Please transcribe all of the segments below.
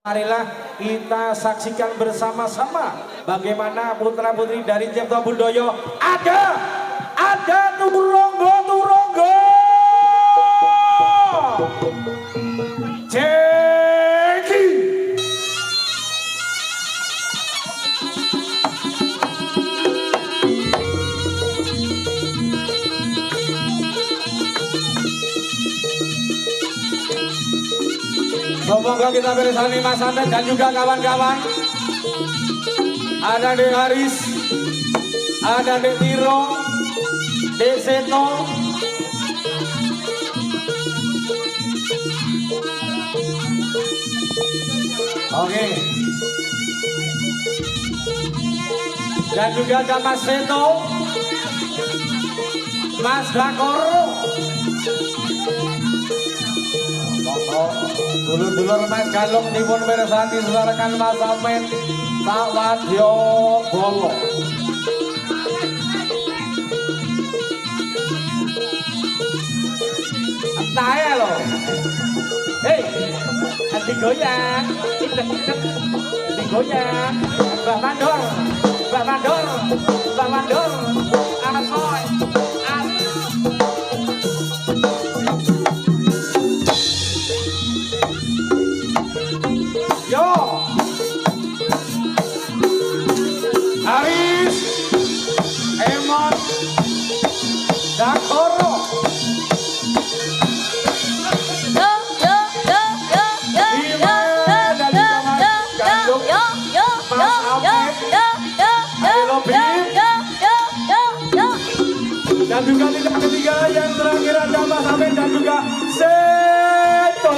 Marilah kita saksikan bersama-sama bagaimana putra-putri dari Cipto Bundoyo ada Turonggo Jeki. Semoga kita bersama Mas Andes dan juga kawan-kawan. Ada Dek Haris, ada Dek Tiro, Dek Seto, oke, dan juga ada Mas Seto, Mas Dakoro, dulur-dulur Mas Galung dipun mirsani sesarakan Mas Amin Sawadya Bolo. Saya loh. Hei, digoyang, digoyang. Mbak Mandor, Mbak Mandor, Mbak Mandor, Asoy. Yo, Haris, Emon, Dakoro. Dan juga tidak ketiga yang terakhir ada Mas Amin dan juga Seto.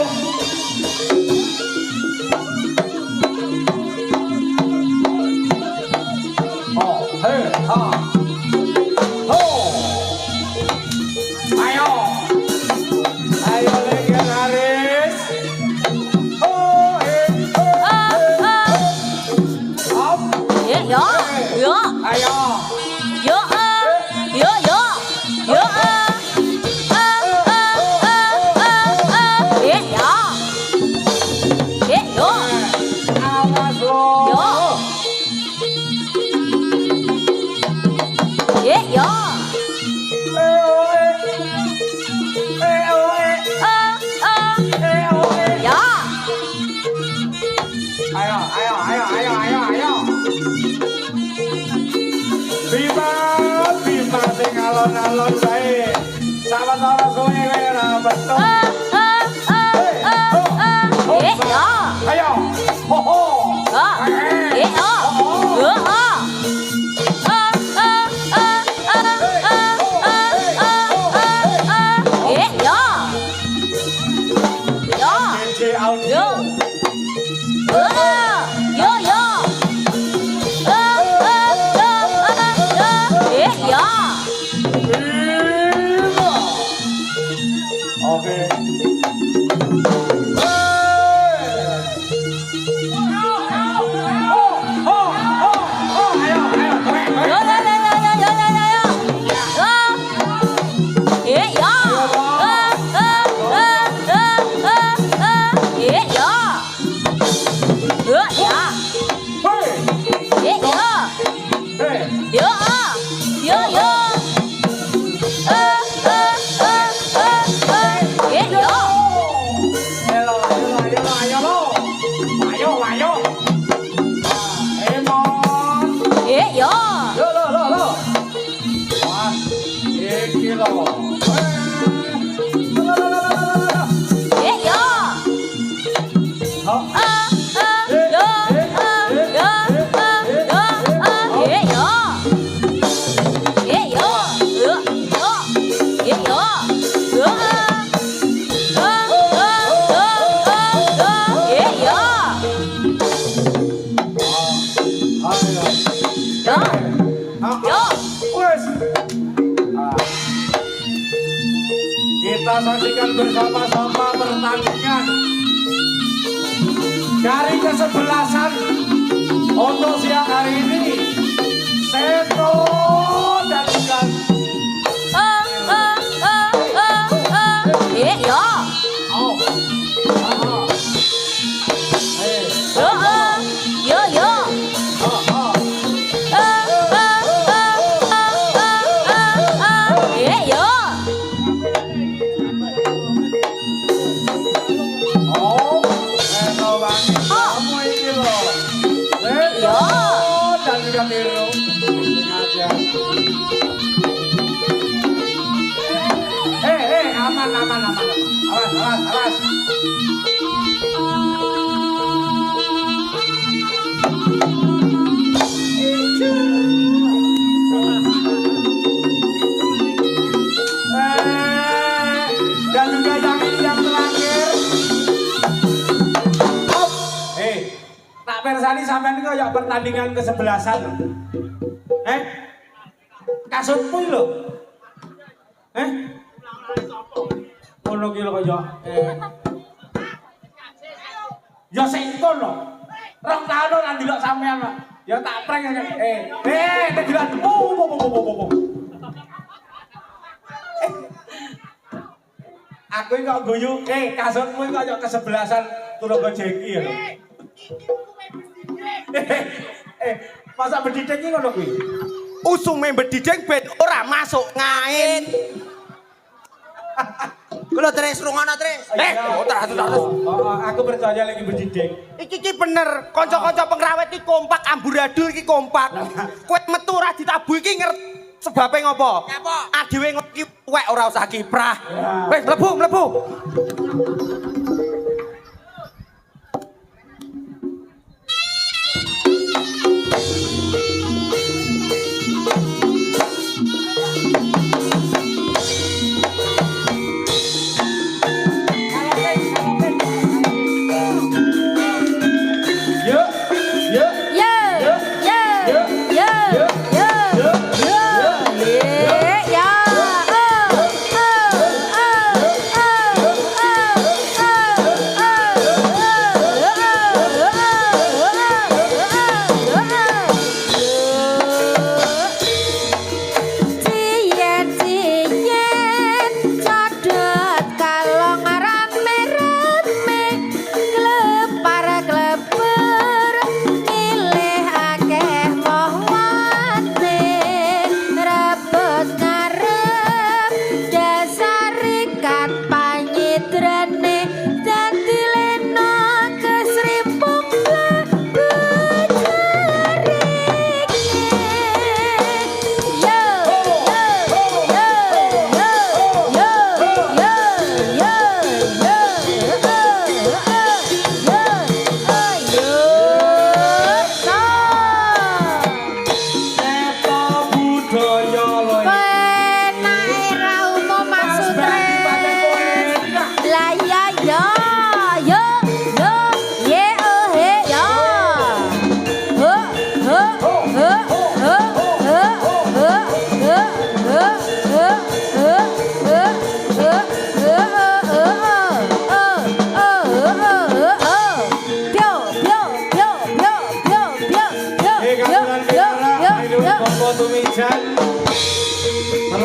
Oh, hei, ha, ho, ayo, ayo Legend Haris. Oh, up, yo, ayo. Bima sing alon-alon bae. Sawetara suwe ora betul. Ayo. Ho ho. Oke. Kita saksikan bersama-sama pertandingan dari kesebelasan untuk siang hari ini. Seto dan juga oh. wangi kamu ini loh. Ya. Dan juga tiru. Sengaja. Aman. Awas. Dan juga yang ini yang terakhir. Tak persani sampean iki kayak pertandingan kesebelasan. Kasutmu lho. Ngono ki lho kaya. Ya sing kono. Rong taun ora ndelok sampean kok. Ya tak prank. Nek dilan. Aku iki kok guyu. Kasutmu iki kaya kesebelasan turun Jeki ya. Masa bedidek iki ngono kuwi. Usume bedidek ben ora masuk ngain. Kulo terus rungono terus. Aku percaya lagi bedidek. Iki bener, kanca-kanca pengrawit iki kompak, amburadul iki kompak. Kowe metu ora ditabuh iki ngerti sebabe ngopo? Ngapa? Adewe ngopi wek ora usah kiprah. Wis mlebu.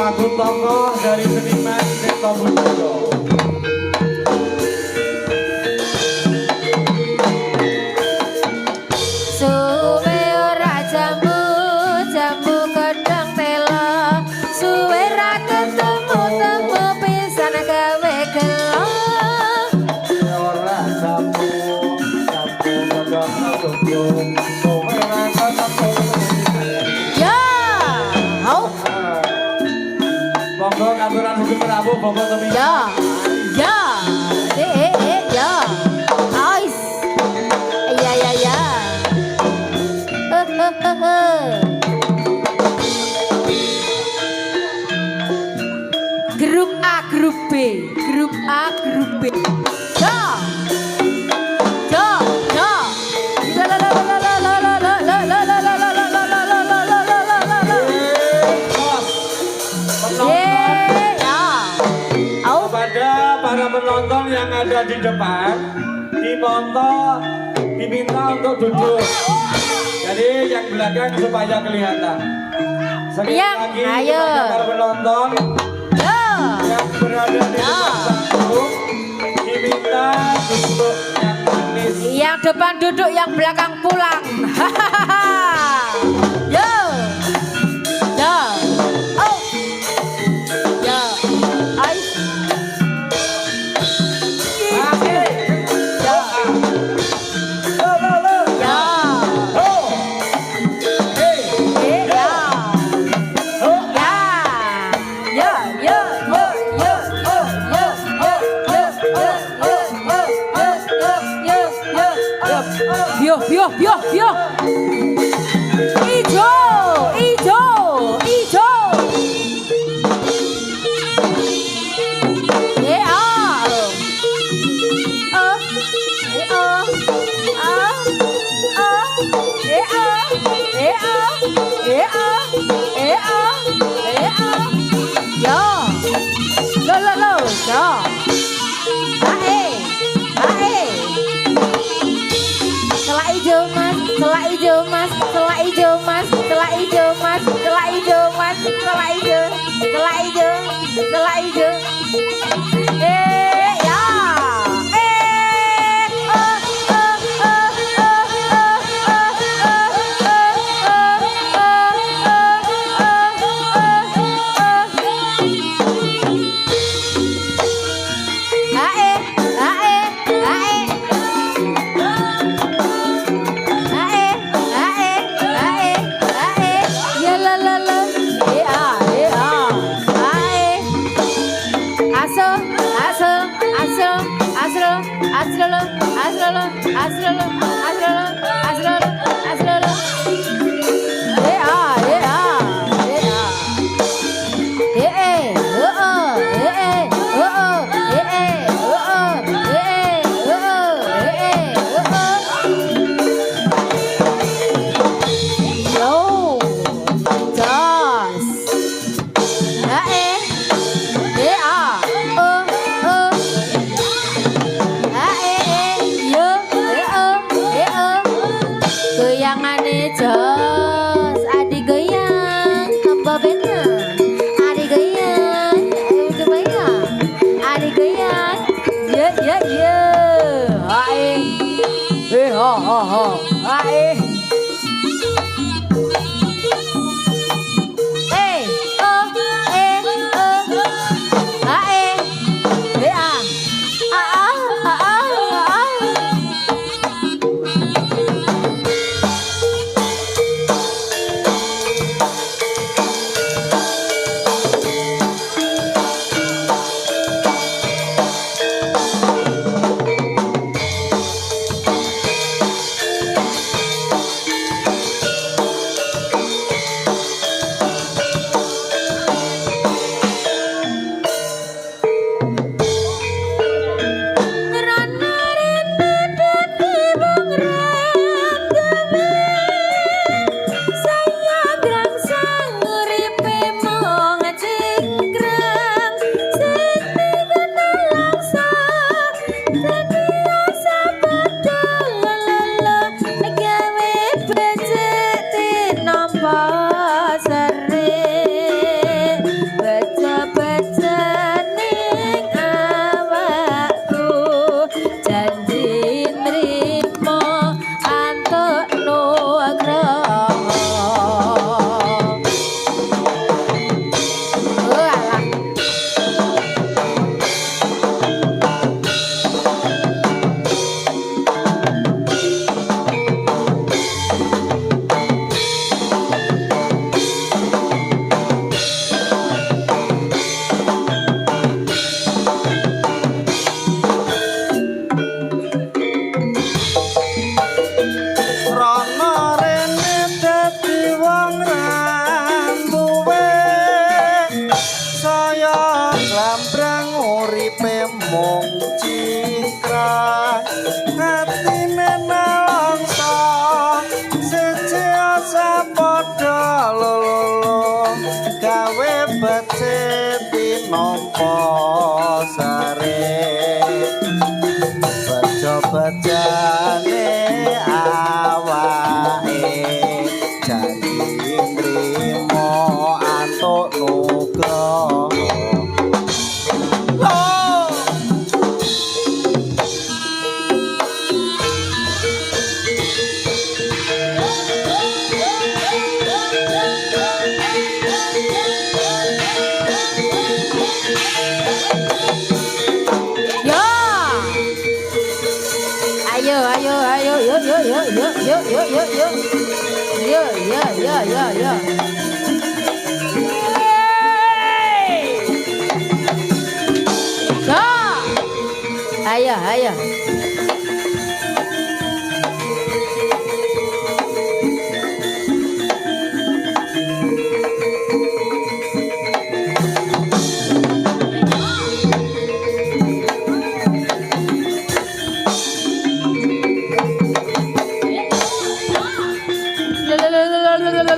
Lagu tokoh dari seniman Neto Budoyo. Suwe ora jambu gedang telo, suwe ra ketemu pisan gawe gelo. Ora jambu gedang telo, suwe ra ketemu. Monggo katuran hukum Prabu, monggo temen. Ya. Ais. Ya. Grup A, grup B. Ya. Para penonton yang ada di depan diminta untuk duduk. Jadi yang belakang supaya kelihatan. Sekali lagi ayo. Para penonton yang berada di depan panggung diminta duduk yang manis. Yang depan duduk, yang belakang pulang. Yo. Yo, yo, yo, yo. Ijo, ijo, ijo.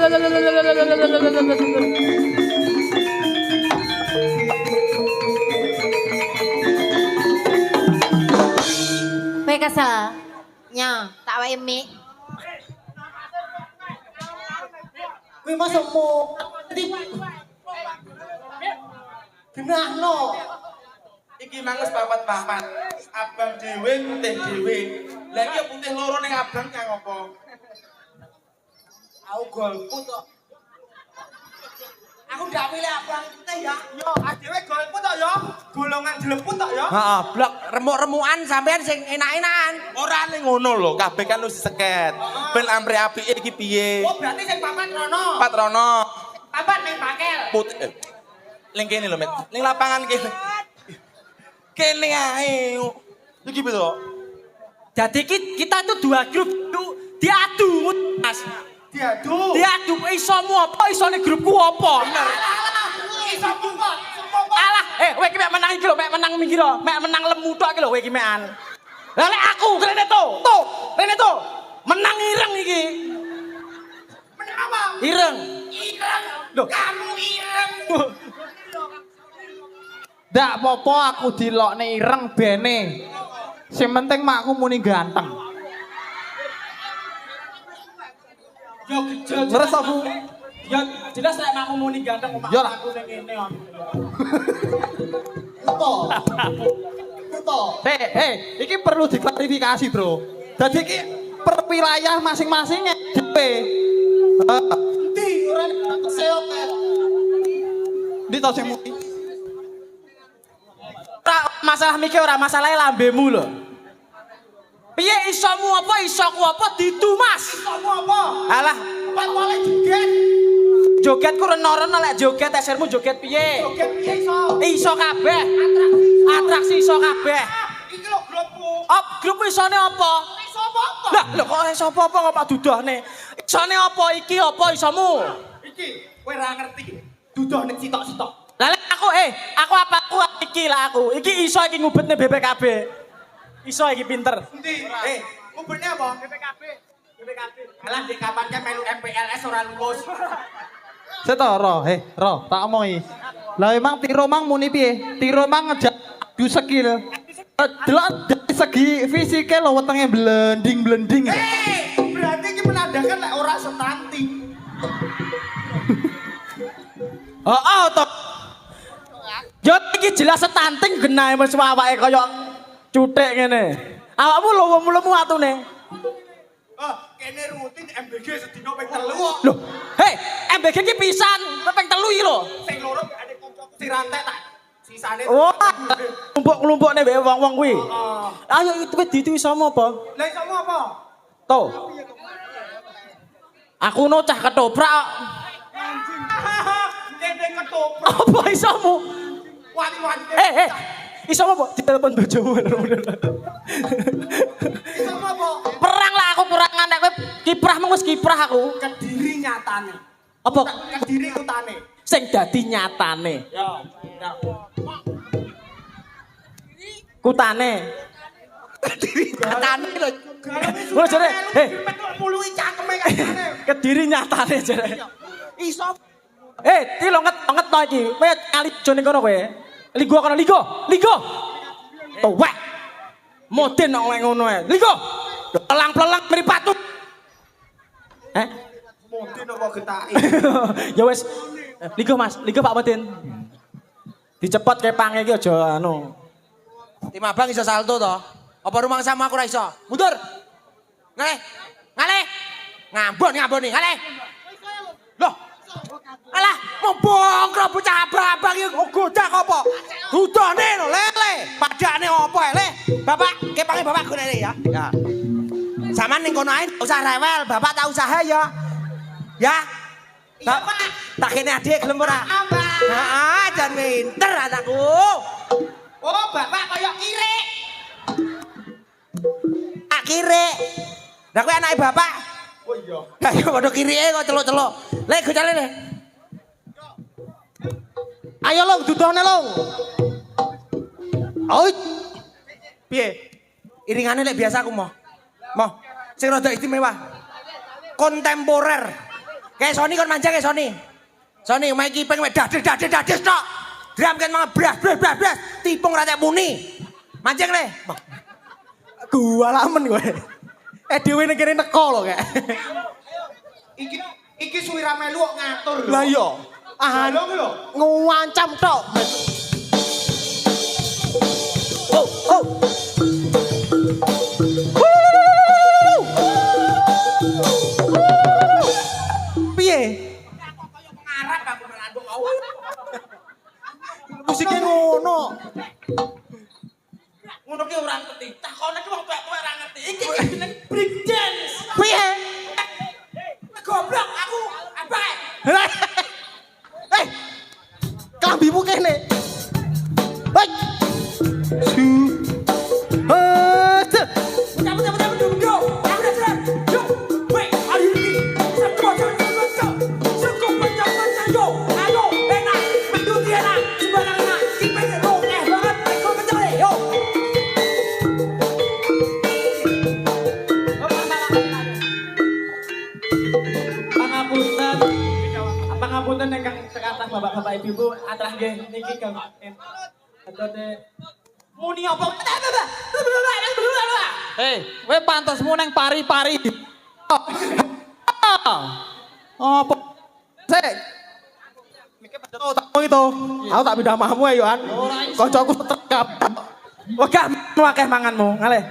Kowe kesel? Nya, tak wae mik. Kuwi masukmu. Genahno. Iki mangus papat-papat. Abang dhewe putih dhewe. Lah iki putih loro ning abang kang apa? Aku golku tok. Aku ndak milih abang putih ya. Yo, adewe golku tok ya. Golongan jeleput tok ya. Heeh, blok remuk-remukan sampean sing enak-enakan. Ora ning ngono lho, kabeh kan wis seket. Ben ampre apike iki piye? Oh, berarti sing papat rono. Pat rono. Papat ning pakel. Putih. Ning kene lho, Met. Ning lapangan kene. Kene ae. Iki beto. Jadi kita itu dua grup diadu, Mas. Diadu. Diadu isomu apa isone grupku apa? Bener. Isomu kok. Alah, kowe iki mek menang iki lho, mek menang iki lho, mek menang lemu tok iki lho kowe iki mekan. Lah lek aku rene to, rene to. Menang ireng iki. Menang apa? Ireng. Ireng. Loh, kamu ireng. Ndak apa-apa aku dilokne ireng bene. Sing penting makku muni ganteng. Yo jelas. Ngeres aku. Ya jelas lek makmu muni ganteng kok Yo lah. aku ning kene on. Iki perlu diklarifikasi, Bro. Dadi iki per wilayah masing-masing dhewe. Ndi ora seoke. Ndi to sing muni? Masalah mikir ora masalahnya lambemu lho. Piye isomu apa isoku apa didu Mas? Isomu apa? Alah, apa oleh joget? Jogetku reno-reno lek joget esermu joget piye? Joget piye iso? Iso kabeh. Atraksi iso kabeh. Iki lho grupku. Oh, grup isone apa? Iso apa? Lah, lho kok iso apa kok Pak dudohne? Isone apa iki apa isomu? Iki kowe ora ngerti. Dudohne sitok-sitok. Lah aku aku iki lah aku. Iki iso iki ngubetne BPKB. Iso iki pinter. Endi? Ngubetne apa? BPKB. Alah di kapan kan melu MPLS ora lulus. Seto, Ro, tak omongi. Lah emang Tiro mang muni piye? Tiro mang ngejak adu skill. Delok dari segi fisike lho wetenge blending. Berarti iki menandakan lek ora stunting. Oh, toh. Yo iki jelas stunting genahe wis awake kaya cuthik ngene. Awakmu lemu atune. Kene rutin MBG sedina ping 3 kok. Lho, MBG iki pisan, ping 3 iki lho. Sing loro adek kancaku si rantek tak sisane. Oh, klumpuk-klumpukne mbek wong-wong kuwi. Ayo kowe ditu isomu apa? Lah isomu apa? Tuh. Aku no cah ketoprak. Kene ketoprak. Apa isomu? Wani-wani. Isomu apa? Ditelepon bojomu. Isomu apa? Perang lah aku perangan nek kowe kiprah mung wis kiprah aku. Kediri nyatane. Apa? Kediri utane. Sing dadi nyatane. Ya. Kutane. Kediri nyatane lho. Lho jare, mului cangkeme kene. Kediri nyatane jare. Iso. Ti lo ngetno iki. Kowe kali jone kono kowe. Ligo kono ligo. Tuwek. Moden kok ngono ae. Ligo. Pelang-pelang mripatu. Moden apa getake? Ya wis. Ligo Mas, ligo Pak Moden. Dicepot kepange iki aja anu. Tim abang iso salto to? Apa rumang sama aku ora iso? Mundur. Ngalih. Ngambon nih, ngalih. Loh. Alah, membongkro bocah abang-abang iki godak apa? Dudone lho, lele. Padane apa le? Bapak, kepange bapak gunane ya. Ya. Saman ning kono ae usah rewel, bapak tak usaha ya. Ya. Iya, Pak. Tak kene adik gelem ora? Heeh, jan pinter anakku. Oh, bapak kaya kirik. Kirik. Lah kowe anake bapak. Oh iya. Lah yo padha kirike kok celuk-celuk. Lek gocale le. Ayo Long, dudohne Long. Oi. Piye? Iringane lek biasa aku mau. Sing rada istimewa. Kontemporer. Kayak Sony kon manjang kayak Sony. Sony main kipeng mek dades tok. Drum kan mang bras. Tipung ra muni. Manjang le. Gua lamen kowe. Dhewe ning kene teko lho kayak. Iki suwira melu kok ngatur lho. Lah iya. Ah lho. Ngancam tok. Oh. Piye? Ngarap aku melanduk kau. Musiknya ngono. Ngono ki ora ngerti. Takone ki wong tuwek ora ngerti. Iki jeneng break dance. Piye? Goblok aku apa? Hei. Klambimu kene. Hei. Su. Pangapunten ingkang sekatah Bapak-bapak Ibu-ibu atrah nggih niki Kang. Atone muni apa? Kowe pantasmu nang pari-pari. Apa? Sik. Oh itu. Aku tak pindah mahmu ya, Yohan. Kancaku terkap. Wegah akeh manganmu, ngalih.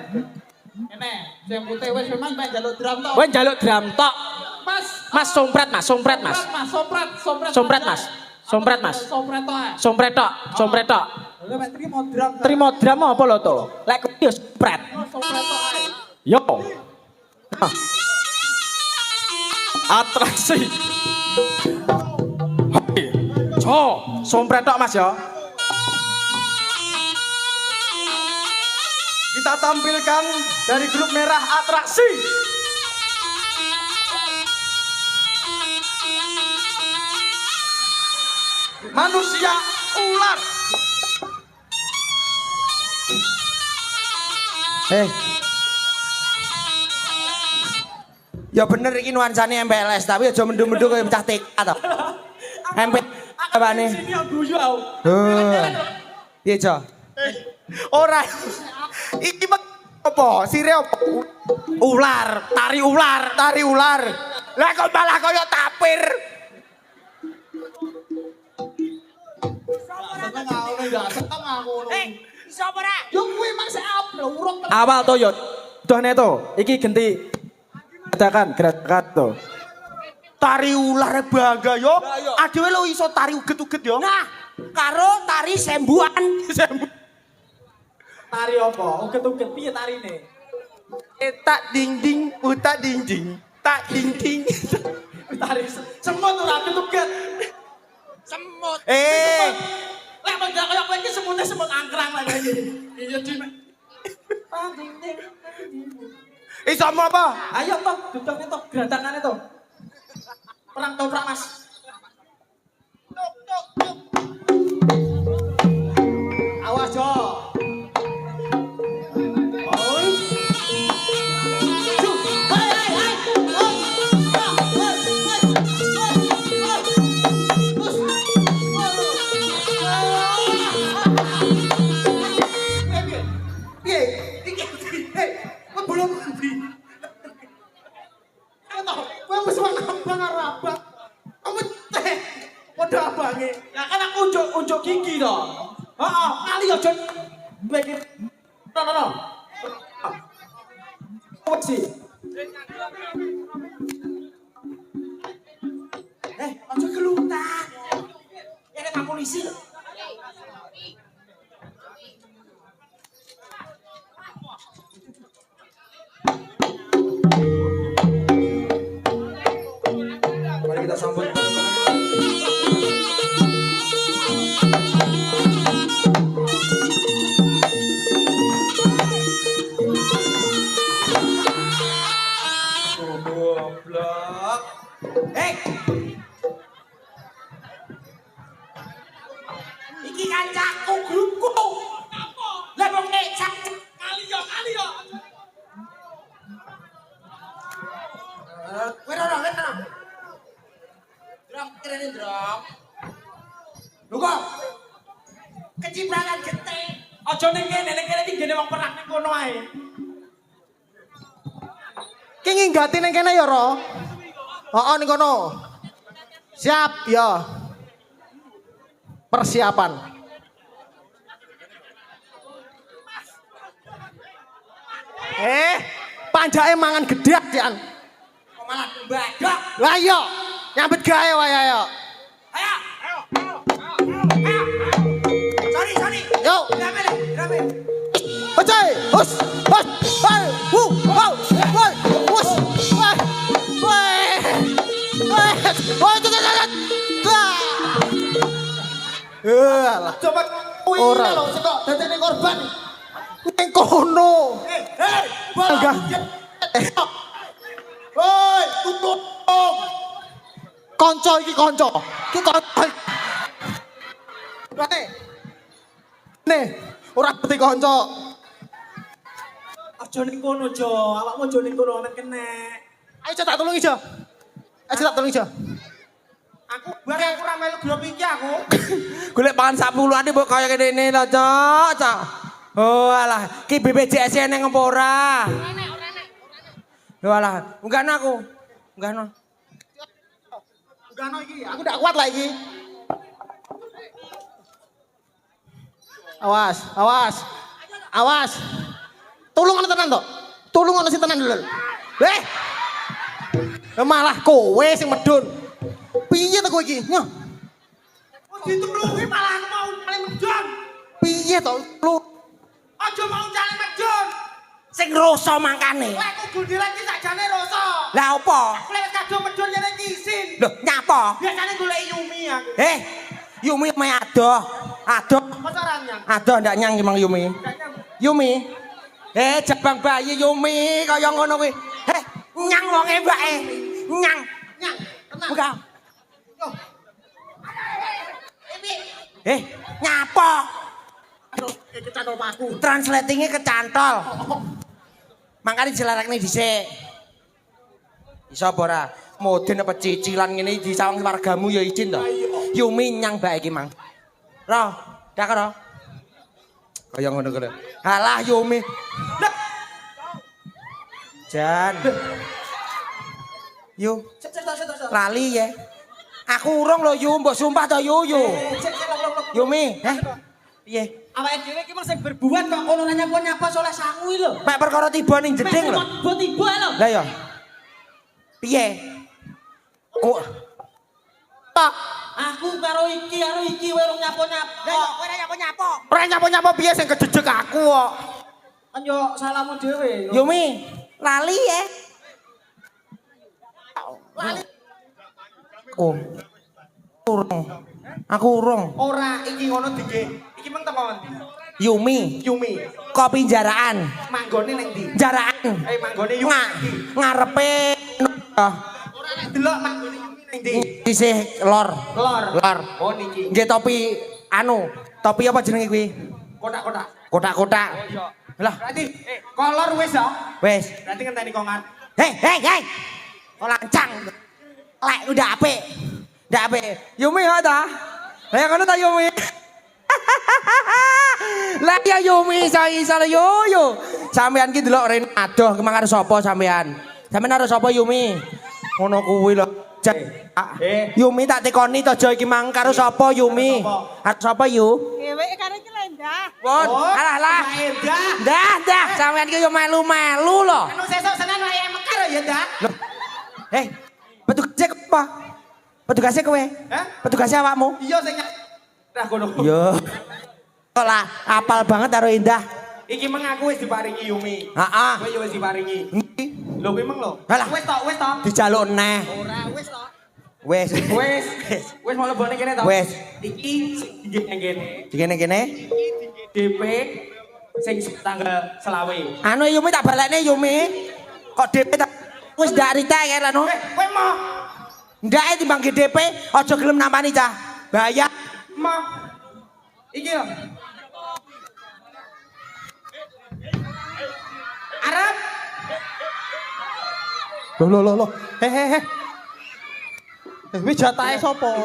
Kene, sing putih wis memang pengen njaluk drum tok. Kowe njaluk drum tok. Mas, Sompret Mas. sompret Mas. Sompret tok. Sompret tok. Lha mek trimo drum. Terima drum apa lho to? Lek kowe yo sompret. Sompret tok ae. Yo. Atraksi. Sompret tok Mas ya. Kita tampilkan dari grup merah Atraksi. Manusia ular. Ya bener iki nuansane MPLS tapi aja mendung-mendung kaya pecah tik atau. Empet apane? Sini aku guyu aku. Piye, Jo? Ora. Iki apa? Sire apa? Ular, tari ular. Lah kok malah kaya tapir. Seneng aku. Iso apa ora? Yo kuwi mang sik urung Awal to yo. Dohne to. Iki genti gerakan to. Tari ular bangga yo. Adewe lo iso tari uget-uget yo. Nah, karo tari sembuan. tari apa? Uget-uget piye tarine? Tak ding utak ding. Tak ding. Tari semut ora uget-uget. Semut. Lek mendak kaya kowe iki semute semut angkrang lek iki. Iya Dim. Iso apa? Ayo toh, dudukne toh, geratakane toh. Perang toprak Mas. Awas Jo. Ya kan aku unjuk gigi toh. Heeh, kali aja mikir. No. Apa sih? Aja gelutan. Ya nek polisi. Mari kita sambut. Goblok. Iki kancaku grupku. Lah kok nek kali yo. Kowe ora. Lho kok kecipranan getih. Aja ning kene iki gene wong perang ning kono ae. Ki nginggati ning kene ya, Ro. Heeh ning kono. Siap ya. Persiapan. Panjake mangan gedhek, Jan. Kok malah mbadok. Lah iya, nyambet gawe wae ayo. Ayo. Sorry. Yo. Rame. Ocai, hus, hai, wow, woi, hus, alah. Coba Ora lho, sekok dadene korban. Ning kono. Enggak. Woi, tutup. Kanca iki kanca. Ki kanca. Nih, ora ngerti kanca. aja ning kono, Jo. Awakmu aja ning kono ana kene. Ayo tak tulungi, Jo. Aku bareng ora melu grup iki aku. Golek pangan sak puluhan mbok kaya kene lho, Cok. Oh alah, ki BPJS eneng apa ora? Lho alah, enggakno aku. Enggakno iki, aku ndak kuat lah iki. Awas. Tulungan tenan to. Tulungan sing tenan lho. Malah kowe sing medun. Piye to kowe iki? Nyoh. Ditulungi malah aku mau paling medon. Piye to? Lu Aja mau cari medon. Sing rasa mangkane. Lek kudu dilagi sakjane rasa. Lah opo? Lek kadung medon nyene iki isin. Lho, nyapa? Biasane golek Yumi aku. Yumi me adoh. Adoh ndak nyang ki Mang Yumi. Yumi. Jabang bayi Yumi kaya ngono kuwi. Nyang wonge mbake. Nyang. Buka. Nyapa? kecantol paku. Translatingnya kecantol. Makanya jelareknya dhisik. Iso apa ora? Moden apa cicilan ngene di sawang wargamu ya izin to. Yumi nyang bae iki, Mang. Roh, dak ro. Kaya ngono kuwi. Halah Yumi. Jan. Yu. Lali ya. Aku urung lho Yu, mbok sumpah to Yu. Yumi, piye? Awake dhewe iki mung sing berbuat kok kono nyapa soleh sangu lho. Mek perkara tiba ning jeding lho. Tiba lho. Lah ya. Piye? Kok Aku karo iki weru nyapo-nyapo. ora nyapa-nyapa piye sing kedejek aku kok. Kan yo salahmu dhewe. Yumi, lali ya. Oh. Aku urung. Ora iki ngono dige. Iki meng teko ngendi? Yumi, kopi jaraan. Manggone ning ndi? Jaraan. Manggone Yumi. Ngarepe Ora nek delok manggone Yumi ning ndi? isih lor. Lor. Oh niki. Nggih topi topi apa jenenge kuwi? Kotak-kotak. Kotak-kotak. Lah, Berarti kolor wis ya? wes. Berarti ngenteni kongan. Hei. Kok lancang. Lek udah apik. Ndak apik. Yumi ya ta? Lah ngono ta Yumi? Lah ya Yumi iso yo. Sampean ki delok rene adoh kemang karo sapa sampean? Sampean karo sapa Yumi? Ngono kuwi lho. Yumi tak tekoni to aja iki mang karo sapa Yumi? Karo sapa Yu? Dheweke karo iki Lendah. Pun, alah. Dah, sampean ki yo melu-melu lho. Anu sesuk Senin wae mekar ya, Ndak? Loh. Petugasnya apa? Petugasnya kowe? Hah? Petugasnya awakmu? Iya sing nah kono. Yo. Kok lah apal banget karo Indah. Iki meng aku wis diparingi Yumi. Heeh. Kowe yo wis diparingi. Lho kuwi meng lho. Halah. Wis to. Dijaluk neh. Ora wis to. Wes. Wis mau lebone kene to. Wes. Iki sing nang kene. Di kene. DP sing tanggal selawe. Anu Yumi tak balekne Yumi. Kok DP tak wis ndak rita ya lho. Kowe mau Ndak timbang DP aja gelem nampani cah. Bahaya. Iki lho. Arab. Loh. Wis jatahe sapa?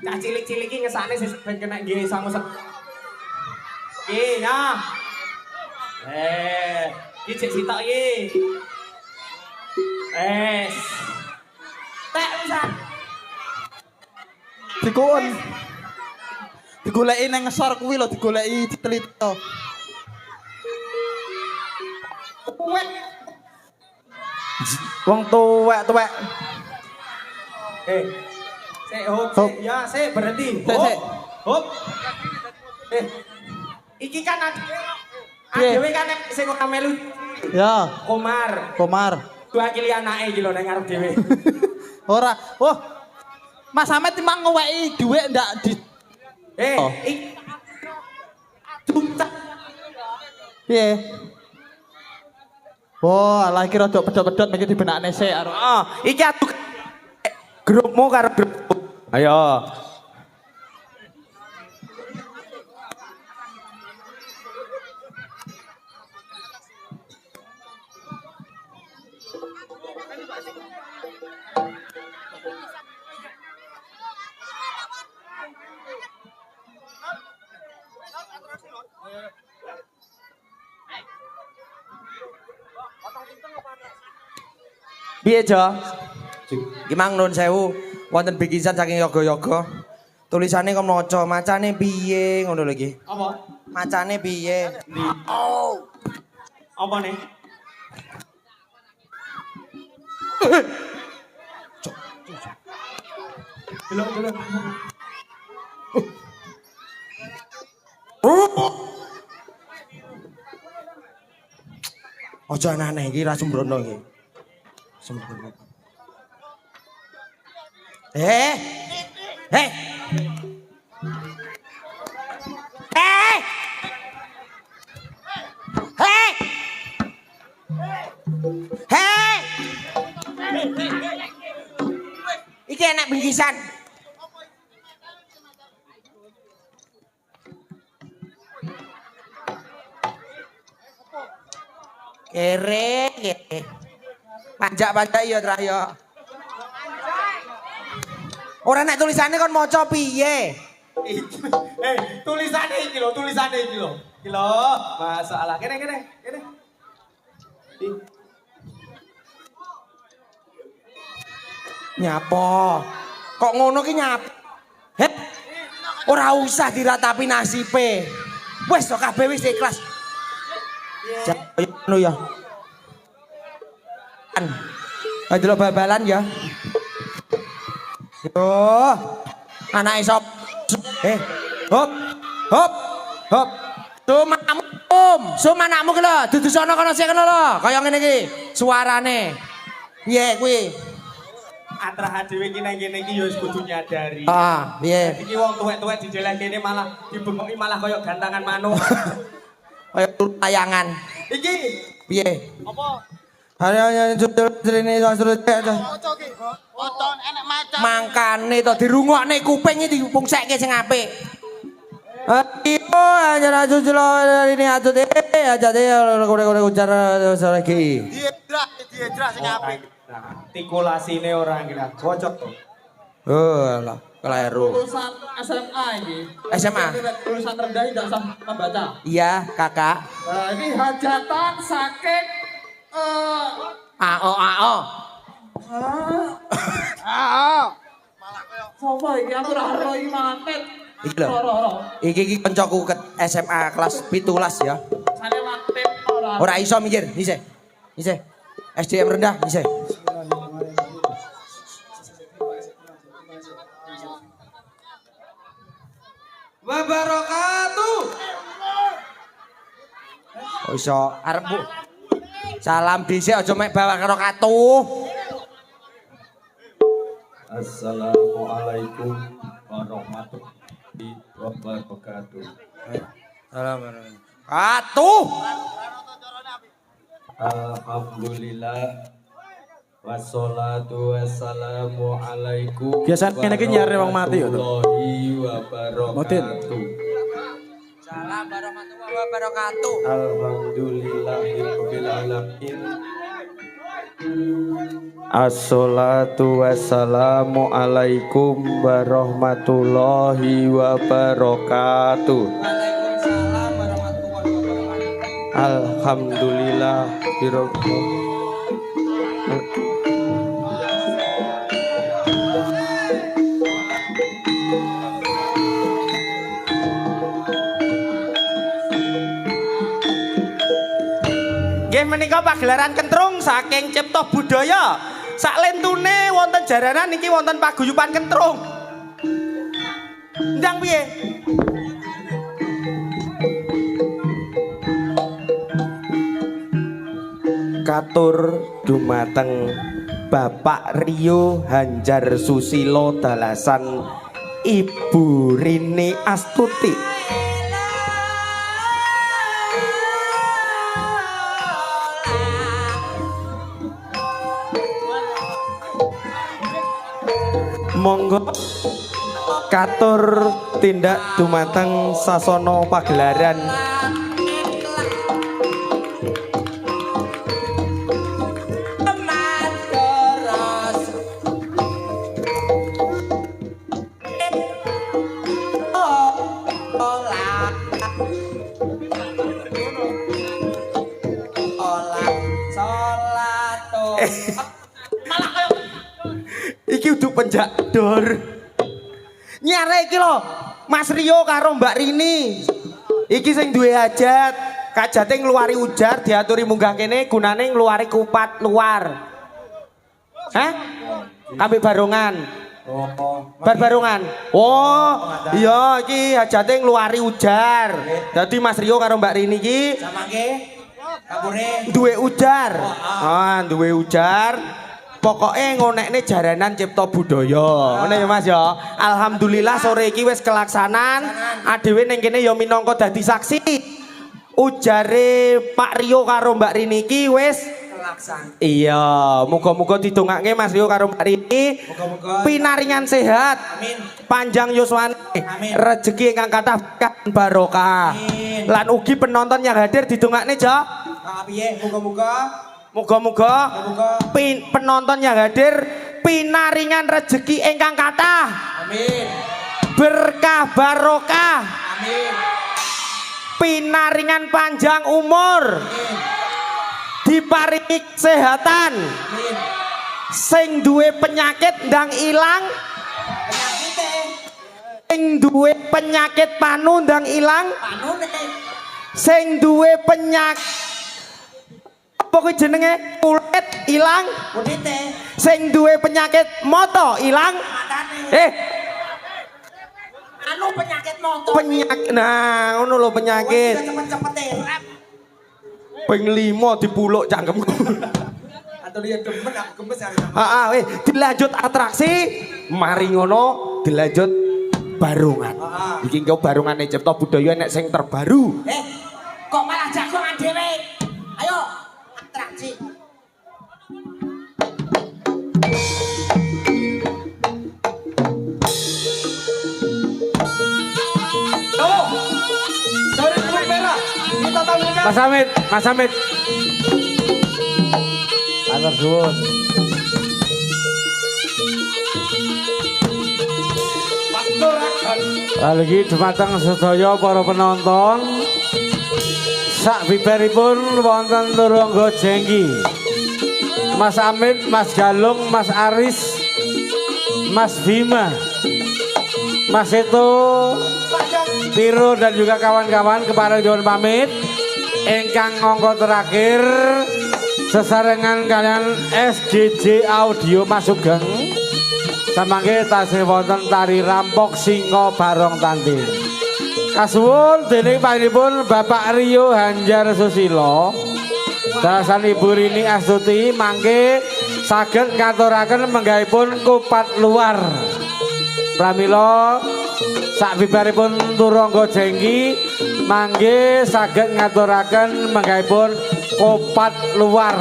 Cah cilik-cilik iki ngesane sing ben kena nggih sangu sek. Iki ya. Iki cek sitok iki. Tek pisan. Dikon. Digoleki nang ngesor kuwi lho, digoleki diteliti. Wong tuwek-tuwek. Hop. Ya, berhenti. Sik. Hop. Iki kan adewe kan sing ora melu Ya, Komar. Diwakili anake iki lho nang ngarep dhewe. ora. Oh. Mas Ahmed timbang ngeweki dhuwit ndak di Oh. Piye? Wah, lah iki rada pedhot-pedhot mengki dibenakne sik karo. Iki aduk grupmu karo grupku. Ayo. Piye, Jo? Iki mang nun sewu, wonten bikisan saking yoga-yoga. Tulisane kok maca, macane piye ngono lho iki. Apa? Macane piye? Apa nih? Delok. Ojo aneh iki ra sembrono iki. Sembrono. Hei. Iki enak bingkisan. Kere. Panjak iya Trah ya. Ora nek tulisane kon maca piye? Tulisane iki lho. Iki lho, masalah. Kene. Nyapa? Kok ngono ki nyapa? Hep. Ora usah diratapi nasibe. Wis to kabeh wis ikhlas. Ngono ya. Ayo delok bal-balan ya. Yo. Anake sop. Hop. Sum anakmu ki lho, dudu sono kono sik kene lho. Kaya ngene iki suarane. Piye kuwi? Atrah dhewe iki nang kene iki ya wis kudu nyadari. Piye? Iki wong tuwek-tuwek dijelek kene malah dibengoki malah kaya gantangan manuk. Kaya tayangan. Iki piye? Apa? Hanya judul-judulne sastra Oton enek macan. Mangkane to dirungokne kuping iki dipungsekke sing apik. Iyo anjara jujul ini atut aja deh kore ujar lagi. Diedra sing apik. Artikulasine ora kira cocok to. Lah, keliru. Lulusan SMA ini. SMA. Lulusan rendah tidak usah membaca. Iya, Kakak. Nah, ini hajatan saking AO. Sopo iki aku ora ero iki mantet. Iki lho. Iki kancaku ke SMA kelas 17 ya. Sane mantet ora. Ora iso mikir, isih. SDM rendah, isih. Wabarakatuh. Oh iso arep Bu. Salam dhisik aja mek bawa karo katuh. Assalamualaikum warahmatullahi wabarakatuh. Assalamualaikum. Katuh. Alhamdulillah. Wassalatu wassalamu alaikum. Biasane kene iki nyare wong mati ya to. Warahmatullahi wabarakatuh. Salam warahmatullahi wabarakatuh. Alhamdulillahirabbil alamin. Assalatu wassalamu alaikum warahmatullahi wabarakatuh. Waalaikumsalam warahmatullahi wabarakatuh. Alhamdulillah birabbil. Nggih menika pagelaran kentrung saking Cipta Budaya. Sak lentune wonten jaranan niki wonten paguyuban kentrung. Ndang piye? Katur dumateng Bapak Rio Hanjar Susilo dalasan Ibu Rini Astuti. Monggo katur tindak dumateng sasana pagelaran. Iki udah penjak dor. Nyare iki lho, Mas Rio karo Mbak Rini. Iki sing duwe hajat, kajate ngluwari ujar diaturi munggah kene gunane ngluwari kupat luar. Hah? Kambe barongan. Barbarongan. Oh, iya iki hajate ngluwari ujar. Dadi Mas Rio karo Mbak Rini iki Samangke kabure duwe ujar. Ah, duwe ujar. Pokoknya ngonekne jaranan Cipta Budaya. Ngene ya Mas ya. Alhamdulillah sore iki wis kelaksanan. Adewe ning kene ya minangka dadi saksi. Ujare Pak Rio karo Mbak Rini iki wis kelaksan. iya, muga-muga didongake Mas Rio karo Mbak Rini. Muga-muga pinaringan sehat. Amin. Panjang yuswane. Amin. Rezeki ingkang kathah barokah. Amin. Lan ugi penonton yang hadir didongakne ja. Piye muga-muga Moga-moga penonton yang hadir pinaringan rezeki ingkang kathah. amin. Berkah barokah. Amin. Pinaringan panjang umur. Amin. Diparingi kesehatan. Amin. Sing duwe penyakit ndang ilang. Penyakite Sing duwe penyakit panu ndang ilang. panune Sing duwe penyakit apa kuwi jenenge kulit ilang. kunite Sing duwe penyakit mata ilang. matane. Anu penyakit motor. Penyakit nah ngono lho penyakit. Cepet-cepete rap. Ping 5 dipuluk cangkemku. Atau dia demen aku gemes hari ini. Heeh, dilanjut atraksi, mari ngono dilanjut barongan. Iki engko barongane Cipta Budaya nek sing terbaru. Kok malah jagongan dhewe? Ayo, atraksi. Dari Teluk Merah, kita tampilkan Mas Hamid, Mas Hamid. Matur suwun. Lagi dumateng sedaya para penonton. Sak bibaripun wonten Turangga Jengki. Mas Hamid, Mas Galung, Mas Aris, Mas Bima, Mas Seto, Tiro dan juga kawan-kawan kepada Dewan pamit. Engkang ngongko terakhir sesarengan kalian SGJ Audio Mas Sugeng. Samangke tasih wonten tari rampok Singo Barong Tanti. Kasuwun dening panjenenganipun Bapak Rio Hanjar Susilo. Dalasan Ibu Rini Astuti mangke saged ngaturaken menggahipun kupat luar. Pramila sak bibaripun Turangga Jengki mangke saged ngaturaken menggahipun kupat luar.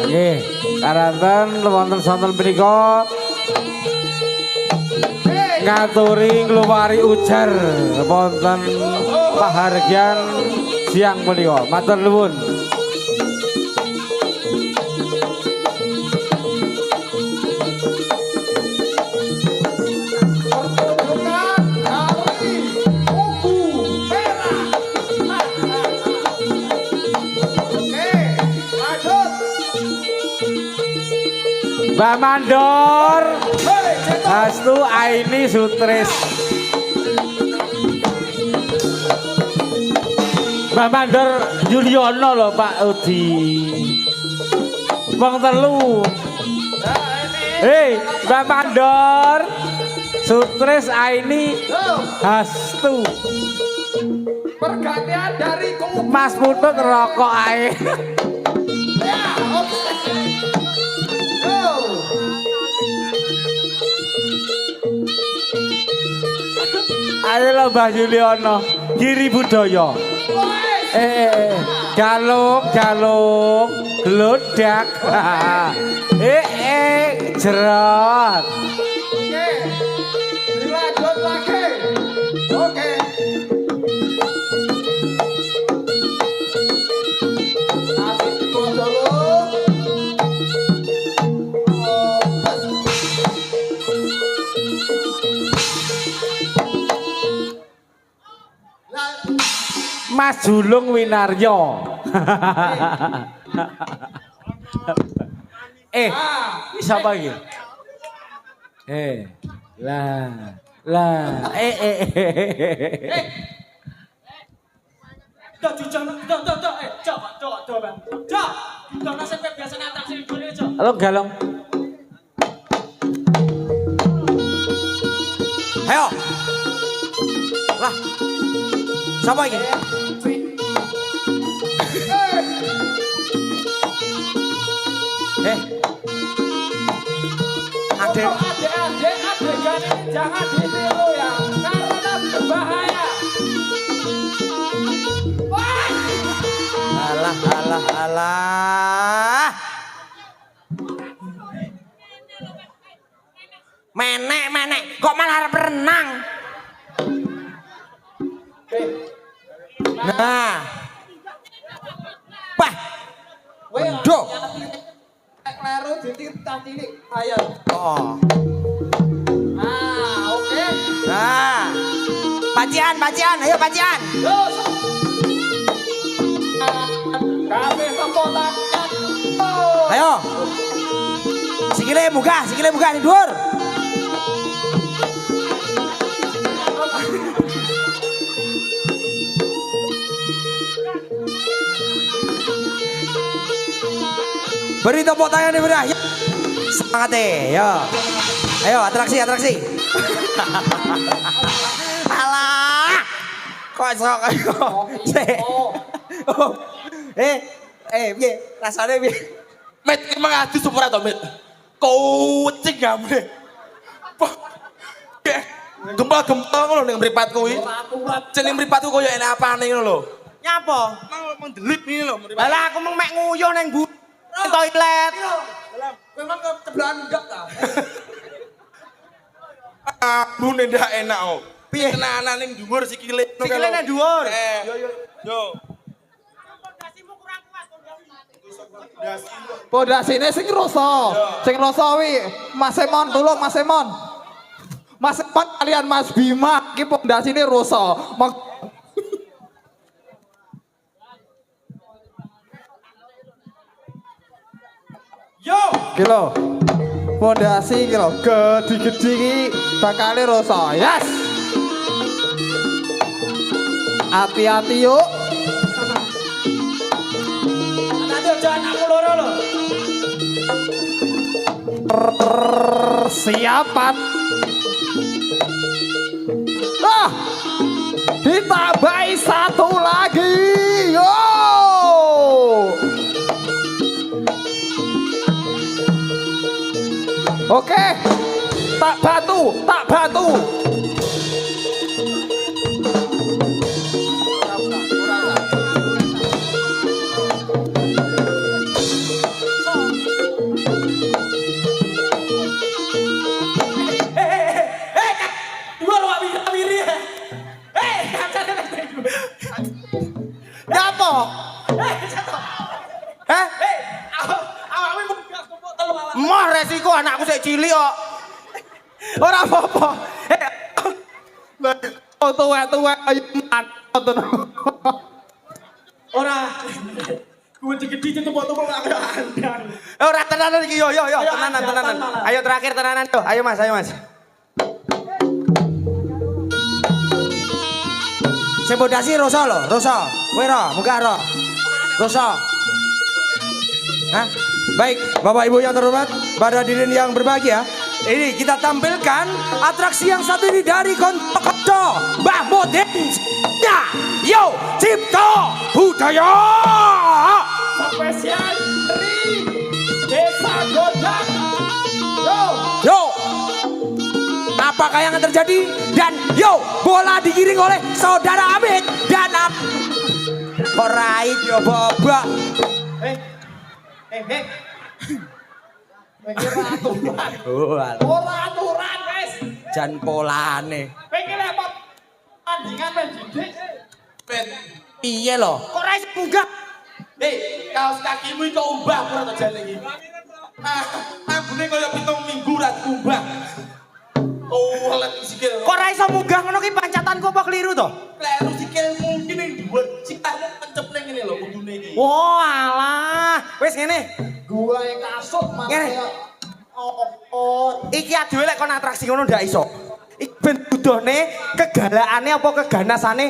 Nggih, karanten wonten sonten menika ngaturi ngluwari ujar wonten pahargyan siang menika. Matur nuwun. Mbak Mandor. Hastu Aini Sutris. Mbak Mandor Juliono lho Pak Udi. Wong telu. Hei, Mbak Mandor. Sutris Aini Hastu. Pergantian dari Mas Putut rokok ae. Ayo lho Mbah Juliono, Giri Budaya. Galung, geludak. Jerot. Oke. Dilanjut lagi. Oke. Asik dulu. Mas Julung Winaryo. Siapa iki? Halo Galong. Ayo. Lah. Siapa ini? Adik-adik adegan ini jangan ditiru ya, karena berbahaya. Alah. Menek. Kok malah harap renang? Nah. Bah. Wendo. Kleru dititah cilik. Ayo. Oh. Oke. Nah. Pacian. Ayo pacian. Kabeh tepuk tangan. Ayo. Sikile munggah nih dhuwur. Beri tepuk tangan nih beri. Semangat deh, yo. Ayo atraksi. Alah. Kok sok ayo. Piye? Rasane piye? Met emang adu supaya to met. Kucing gamne. Gempal ngono ning mripat kuwi. Jeneng mripatku koyo enak apane ngono lho. Nyapa? Mang mendelit iki lho mripat. Lah aku mung mek nguyuh ning toilet. Memang keceblaan enggak ta? Ambune ndak enak kok. Piye? Tenanan ning dhuwur sikile. Sikile nang dhuwur. Yo. Pondasine sing rasa. Sing rasa wi Mas Emon, tolong Mas Emon. Mas Emon kalian Mas Bima iki pondasine rasa. Yo. Kilo. Pondasi kilo gede-gede iki bakale rasa. Yes. Hati-hati yuk. Siapan. Ditambahi satu lagi. Yo. Oke. Tak batu. Nyapa? Mah resiko anakku sik cilik kok. Ora apa-apa. Tuwek-tuwek ayo manut. Ora. Gue digedi tumpuk-tumpuk nggak ada. Ora tenanan iki yo tenanan. Ayo terakhir tenanan yo. Ayo Mas. Sing pondasi Rosa lho, Rosa. Kowe ro, muga ro. Rosa. Hah? Baik, Bapak Ibu yang terhormat, pada hadirin yang berbahagia, ini kita tampilkan atraksi yang satu ini dari Konco Mbah Moden. Ya, yo, Cipto Budaya. Spesial dari Desa Godang. Yo, apakah yang akan terjadi? Dan yo, bola digiring oleh Saudara Amit dan kok raid yo babak. Ora aturan wis. Jan polane. Pengen apa? Tandingan men didik. Piye lho? Kok ra iso munggah? Kaos kakimu itu umbah ora tak jane iki. Ambune kaya 7 minggu ra diumbah. Oh, let sikil. Kok ra iso munggah ngono ki pancatanku apa keliru to? Kleru sikilmu iki ning dhuwur. Sikilmu pencep ning ngene lho kudune iki. Oh alah, wis ngene. Gua yang kasut mas. Ngene. Iki adewe lek kon atraksi ngono ndak iso. Iki ben budone kegalakane apa keganasane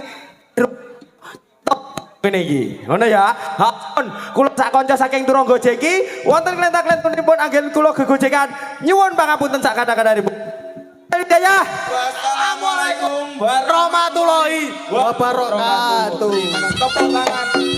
ngene iki. Ngono ya. Haun, kula sak kanca saking Turangga Jeki wonten klentak-klentunipun anggen kula gegojekan. Nyuwun pangapunten sak kata-katanipun. Hidayah. Wassalamualaikum Warahmatullahi wabarakatuh. wabarakatuh. Tepuk tangan.